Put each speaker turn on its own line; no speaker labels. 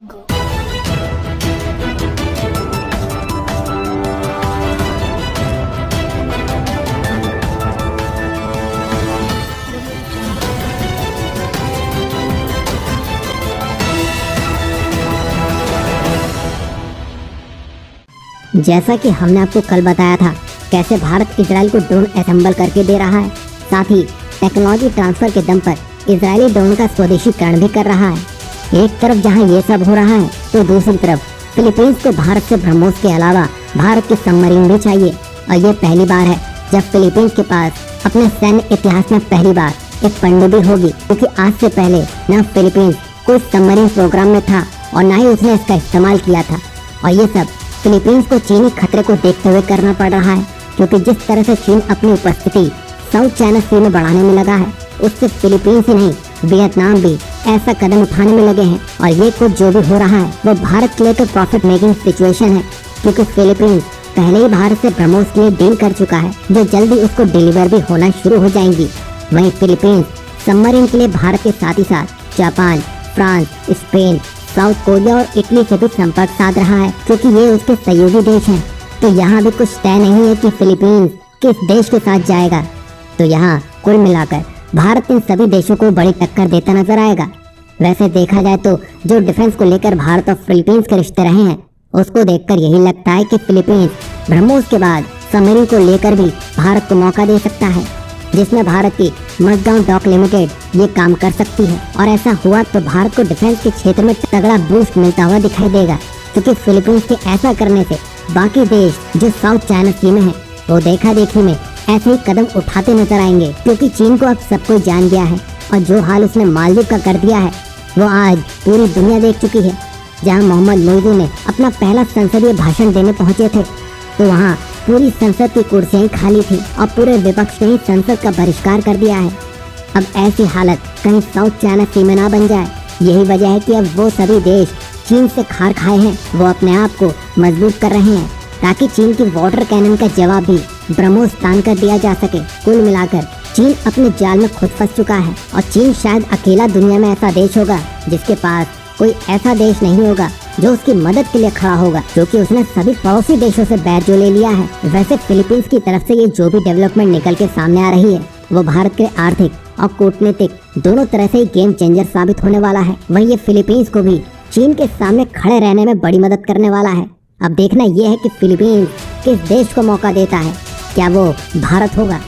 जैसा कि हमने आपको कल बताया था, कैसे भारत इजराइल को ड्रोन असेंबल करके दे रहा है, साथ ही टेक्नोलॉजी ट्रांसफर के दम पर इजरायली ड्रोन का स्वदेशीकरण भी कर रहा है। एक तरफ जहां ये सब हो रहा है, तो दूसरी तरफ फिलीपींस को भारत से ब्रह्मोस के अलावा भारत के सबमरीन भी चाहिए। और ये पहली बार है जब फिलीपींस के पास अपने सैन्य इतिहास में पहली बार एक पनडुब्बी होगी, क्योंकि आज से पहले न फिलीपींस कोई सबमरीन प्रोग्राम में था और न ही उसने इसका इस्तेमाल किया था। और ये सब फिलीपींस को चीनी खतरे को देखते हुए करना पड़ रहा है, क्योंकि जिस तरह से चीन अपनी उपस्थिति साउथ चाइना सी में बढ़ाने में लगा है, उससे फिलीपींस ही नहीं वियतनाम भी ऐसा कदम उठाने में लगे हैं। और ये कुछ जो भी हो रहा है वो भारत के लिए तो प्रॉफिट मेकिंग सिचुएशन है, क्योंकि फिलीपींस पहले ही भारत से ब्रह्मोस के लिए डील कर चुका है, जो जल्दी उसको डिलीवर भी होना शुरू हो जाएंगी। वहीं फिलीपींस सबमरीन के लिए भारत के साथ ही साथ Japan, France, Spain, south Korea और इटली से भी संपर्क साध रहा है, क्योंकि ये उसके सहयोगी देश हैं। तो यहाँ भी कुछ तय नहीं है कि फिलीपींस किस देश के साथ जाएगा। तो यहाँ कुल मिलाकर भारत इन सभी देशों को बड़ी टक्कर देता नजर आएगा। वैसे देखा जाए तो जो डिफेंस को लेकर भारत और फिलीपींस के रिश्ते रहे हैं, उसको देखकर यही लगता है कि फिलीपींस ब्रह्मोस के बाद सबमरीन को लेकर भी भारत को मौका दे सकता है, जिसमें भारत की मजगांव डॉक लिमिटेड ये काम कर सकती है। और ऐसा हुआ तो भारत को डिफेंस के क्षेत्र में तगड़ा बूस्ट मिलता हुआ दिखाई देगा, क्योंकि फिलीपींस के ऐसा करने से बाकी देश जो साउथ चाइना सी में है, वो देखा देखी में ऐसे ही कदम उठाते नजर आएंगे, क्योंकि चीन को अब सब कोई जान गया है और जो हाल उसने मालदीव का कर दिया है वो आज पूरी दुनिया देख चुकी है। जहाँ मोहम्मद मोइज़ी ने अपना पहला संसदीय भाषण देने पहुंचे थे, तो वहाँ पूरी संसद की कुर्सियां खाली थी और पूरे विपक्ष ने ही संसद का बहिष्कार कर दिया है। अब ऐसी हालत कहीं साउथ चाइना सी में ना बन जाए। यही वजह है कि अब वो सभी देश चीन से खार खाए हैं, वो अपने आप को मजबूत कर रहे हैं, ताकि चीन की वाटर कैनन का जवाब भी ब्रह्मोस तान कर दिया जा सके। कुल मिलाकर चीन अपने जाल में खुद फंस चुका है, और चीन शायद अकेला दुनिया में ऐसा देश होगा जिसके पास कोई ऐसा देश नहीं होगा जो उसकी मदद के लिए खड़ा होगा, क्योंकि उसने सभी पड़ोसी देशों से बैर जो ले लिया है। वैसे फिलीपींस की तरफ से ये जो भी डेवलपमेंट निकल के सामने आ रही है, वो भारत के आर्थिक और कूटनीतिक दोनों तरह से ही गेम चेंजर साबित होने वाला है। वहीं ये फिलीपींस को भी चीन के सामने खड़े रहने में बड़ी मदद करने वाला है। अब देखना ये है कि फिलीपींस किस देश को मौका देता है, क्या वो भारत होगा।